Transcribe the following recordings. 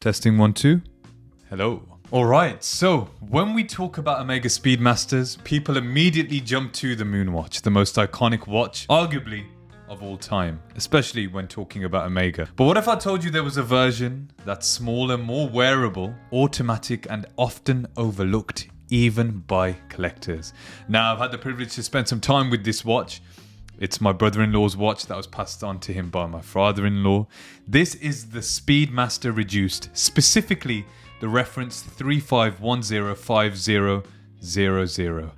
Testing 1, 2. Hello. Alright, so when we talk about Omega Speedmasters, people immediately jump to the Moonwatch, the most iconic watch, arguably, of all time, especially when talking about Omega. But what if I told you there was a version that's smaller, more wearable, automatic, and often overlooked, even by collectors? Now, I've had the privilege to spend some time with this watch. It's my brother-in-law's watch that was passed on to him by my father-in-law. This is the Speedmaster Reduced, specifically the reference 35105000.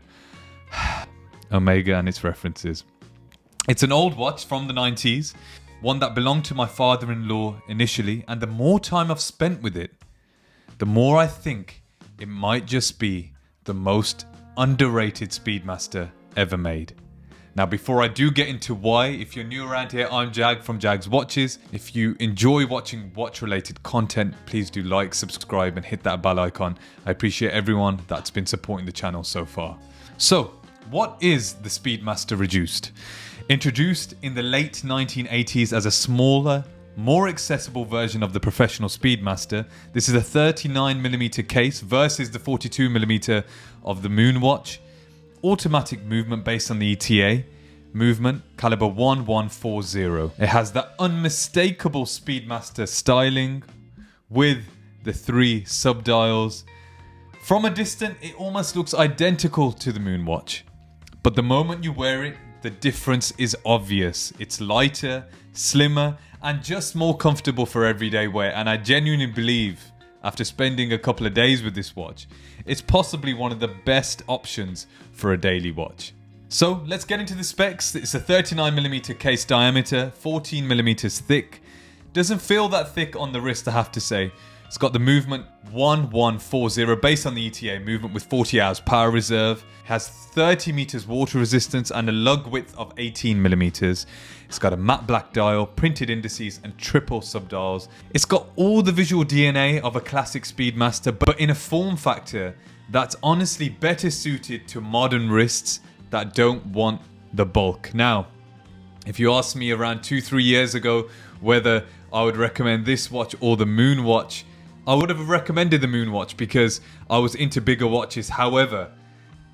Omega and its references. It's an old watch from the 90s, one that belonged to my father-in-law initially, and the more time I've spent with it, the more I think it might just be the most underrated Speedmaster ever made. Now, before I do get into why, if you're new around here, I'm Jag from Jag's Watches. If you enjoy watching watch-related content, please do like, subscribe, and hit that bell icon. I appreciate everyone that's been supporting the channel so far. So, what is the Speedmaster Reduced? Introduced in the late 1980s as a smaller, more accessible version of the professional Speedmaster, this is a 39mm case versus the 42mm of the Moonwatch. Automatic movement based on the ETA movement, caliber 1140. It has that unmistakable Speedmaster styling with the 3 subdials. From a distance, it almost looks identical to the Moonwatch. But the moment you wear it, the difference is obvious. It's lighter, slimmer, and just more comfortable for everyday wear. And I genuinely believe, after spending a couple of days with this watch, it's possibly one of the best options for a daily watch. So let's get into the specs. It's a 39mm case diameter, 14mm thick. Doesn't feel that thick on the wrist, I have to say. It's got the movement 1140 based on the ETA movement with 40 hours power reserve. It has 30 meters water resistance and a lug width of 18mm. It's got a matte black dial, printed indices and triple subdials. It's got all the visual DNA of a classic Speedmaster, but in a form factor that's honestly better suited to modern wrists that don't want the bulk. Now, if you asked me around 2-3 years ago whether I would recommend this watch or the Moonwatch, I would have recommended the Moonwatch because I was into bigger watches. However,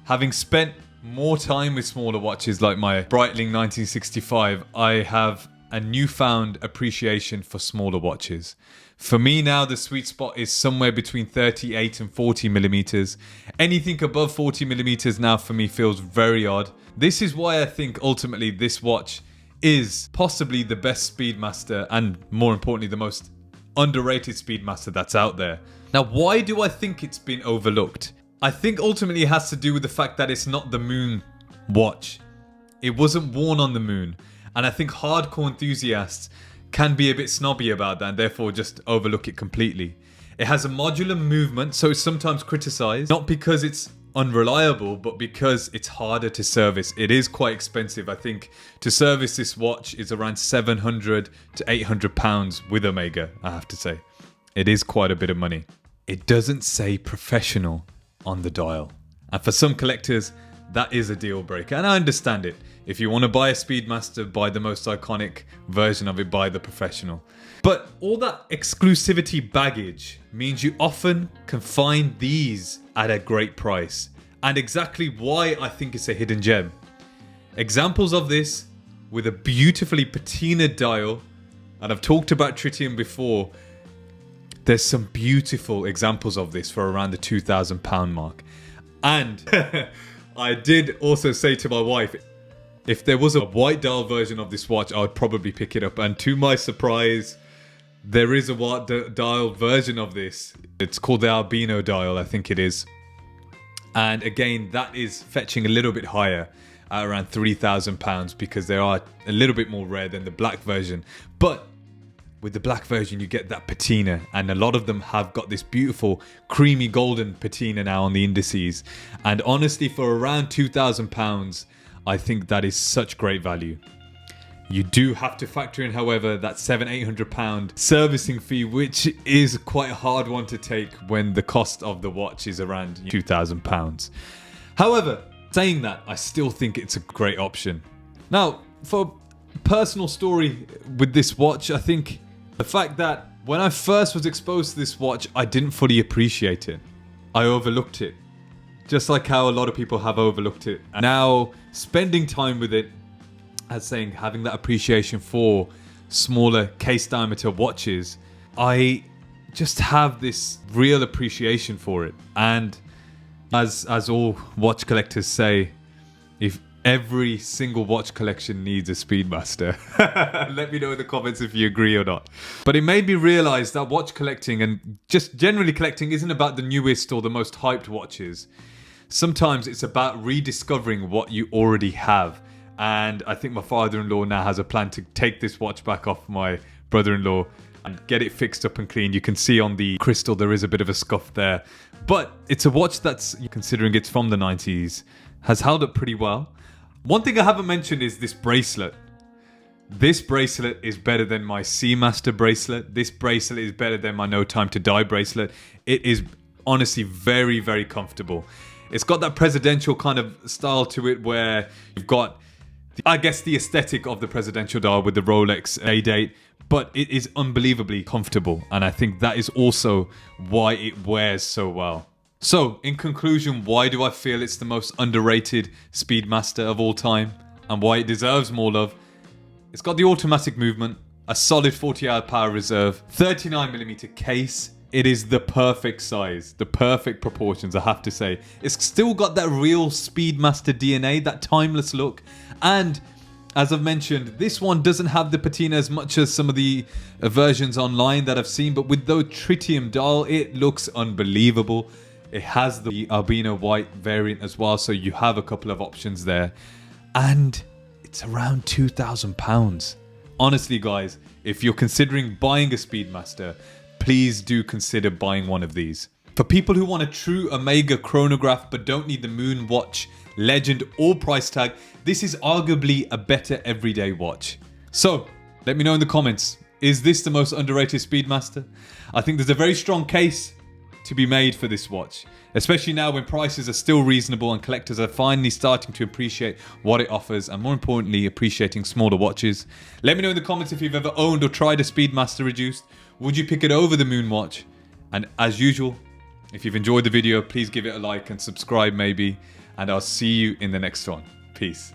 having spent more time with smaller watches like my Breitling 1965, I have a newfound appreciation for smaller watches. For me now, the sweet spot is somewhere between 38 and 40mm. Anything above 40mm now for me feels very odd. This is why I think ultimately this watch is possibly the best Speedmaster and, more importantly, the most underrated Speedmaster that's out there. Now, why do I think it's been overlooked? I think ultimately it has to do with the fact that it's not the Moon watch. It wasn't worn on the Moon, and I think hardcore enthusiasts can be a bit snobby about that and therefore just overlook it completely. It has a modular movement, so it's sometimes criticized, not because it's unreliable, but because it's harder to service. It is quite expensive. I think to service this watch is around 700 to 800 pounds with Omega, I have to say. It is quite a bit of money. It doesn't say professional on the dial, and for some collectors that is a deal breaker, and I understand it. If you want to buy a Speedmaster, buy the most iconic version of it, buy the professional. But all that exclusivity baggage means you often can find these at a great price, and exactly why I think it's a hidden gem. Examples of this with a beautifully patinaed dial, and I've talked about tritium before. There's some beautiful examples of this for around the £2,000 mark. And I did also say to my wife, if there was a white dial version of this watch, I would probably pick it up. And to my surprise, there is a white dial version of this. It's called the albino dial, I think it is. And again, that is fetching a little bit higher at around £3,000 because they are a little bit more rare than the black version. But with the black version, you get that patina, and a lot of them have got this beautiful creamy golden patina now on the indices. And honestly, for around £2,000, I think that is such great value. You do have to factor in, however, that £700-800 servicing fee, which is quite a hard one to take when the cost of the watch is around £2,000. However, saying that, I still think it's a great option. Now, for a personal story with this watch, I think the fact that When I first was exposed to this watch, I didn't fully appreciate it. I overlooked it. Just like how a lot of people have overlooked it. And now, spending time with it, as saying, having that appreciation for smaller case diameter watches, I just have this real appreciation for it. And as all watch collectors say, if every single watch collection needs a Speedmaster. Let me know in the comments if you agree or not. But it made me realize that watch collecting and just generally collecting isn't about the newest or the most hyped watches. Sometimes it's about rediscovering what you already have. And I think my father-in-law now has a plan to take this watch back off my brother-in-law and get it fixed up and clean. You can see on the crystal there is a bit of a scuff there. But it's a watch that's, considering it's from the 90s, has held up pretty well. One thing I haven't mentioned is this bracelet. This bracelet is better than my Seamaster bracelet. This bracelet is better than my No Time to Die bracelet. It is honestly very, very comfortable. It's got that presidential kind of style to it where you've got, I guess, the aesthetic of the presidential dial with the Rolex A-date, but it is unbelievably comfortable. And I think that is also why it wears so well. So, in conclusion, why do I feel it's the most underrated Speedmaster of all time and why it deserves more love? It's got the automatic movement, a solid 40-hour power reserve, 39mm case. It is the perfect size, the perfect proportions, I have to say. It's still got that real Speedmaster DNA, that timeless look. And as I've mentioned, this one doesn't have the patina as much as some of the versions online that I've seen, but with the tritium dial, it looks unbelievable. It has the albino white variant as well, so you have a couple of options there. And it's around £2,000. Honestly, guys, if you're considering buying a Speedmaster, please do consider buying one of these. For people who want a true Omega chronograph but don't need the Moonwatch legend or price tag, this is arguably a better everyday watch. So, let me know in the comments, is this the most underrated Speedmaster? I think there's a very strong case to be made for this watch, especially now when prices are still reasonable and collectors are finally starting to appreciate what it offers and, more importantly, appreciating smaller watches. Let me know in the comments if you've ever owned or tried a Speedmaster Reduced. Would you pick it over the Moonwatch? And as usual, if you've enjoyed the video, please give it a like and subscribe maybe, and I'll see you in the next one. Peace.